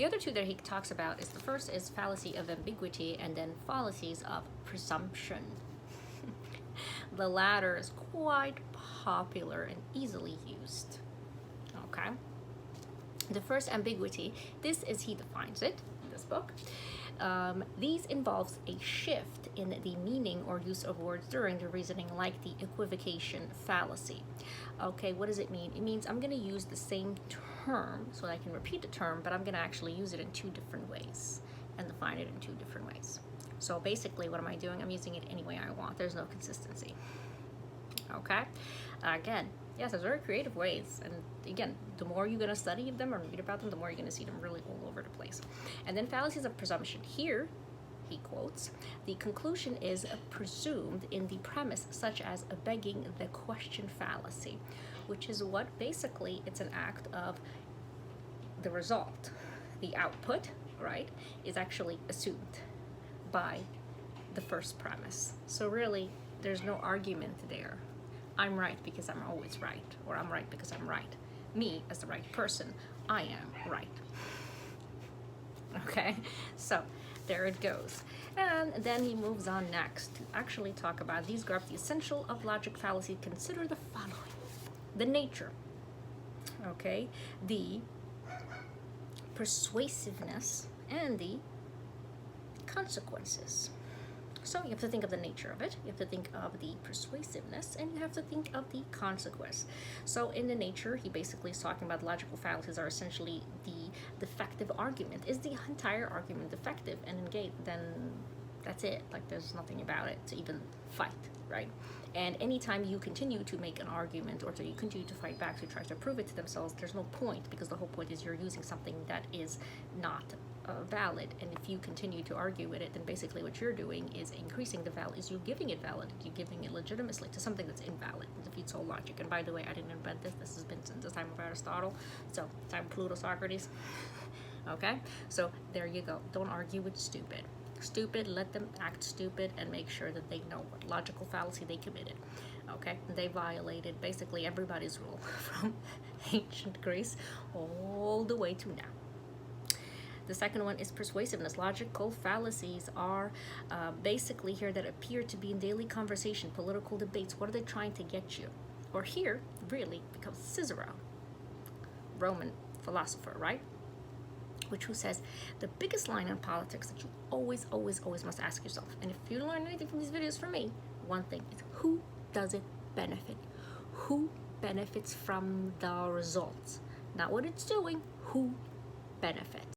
The other two that he talks about is the first is fallacy of ambiguity and then fallacies of presumption. The latter is quite popular and easily used. Okay. The first, ambiguity, this is, he defines it in this book. These involves a shift in the meaning or use of words during the reasoning, like the equivocation fallacy. Okay, what does it mean? It means I'm going to use the same term, so I can repeat the term, but I'm going to actually use it in two different ways and define it in two different ways. So basically, what am I doing? I'm using it any way I want. There's no consistency. Okay? Again, yes, there's very creative ways. And again, the more you're going to study them or read about them, the more you're going to see them really all over the place. And then fallacies of presumption. Here, he quotes, the conclusion is presumed in the premise, such as a begging the question fallacy, which is what basically it's an act of the result. The output, right, is actually assumed by the first premise. So really, there's no argument there. I'm right because I'm always right, or I'm right because I'm right. Me, as the right person, I am right. Okay, so there it goes. And then he moves on next to actually talk about these graphs. The essential of logic fallacy, consider the following: the nature, okay, the persuasiveness, and the consequences. So you have to think of the nature of it, you have to think of the persuasiveness, and you have to think of the consequence. So in the nature, he basically is talking about logical fallacies are essentially the defective argument. Is the entire argument defective and engaged? Then that's it. Like, there's nothing about it to even fight, right? And anytime you continue to make an argument or you continue to fight back to try to prove it to themselves, there's no point, because the whole point is you're using something that is not valid. And if you continue to argue with it, then basically what you're doing is increasing the value, is you're giving it validity, you're giving it legitimacy to something that's invalid. It defeats all logic. And by the way, I didn't invent this. This has been since the time of Aristotle, so time of Pluto, Socrates. Okay, so there you go. Don't argue with stupid. Let them act stupid and make sure that they know what logical fallacy they committed. Okay, they violated basically everybody's rule from ancient Greece all the way to now. The second one is persuasiveness. Logical fallacies are basically here that appear to be in daily conversation, political debates. What are they trying to get you? Or here, really, becomes Cicero, Roman philosopher, right? Who says the biggest line in politics that you always must ask yourself, and if you learn anything from these videos from me, one thing is, who does it benefit? Who benefits from the results? Not what it's doing, who benefits?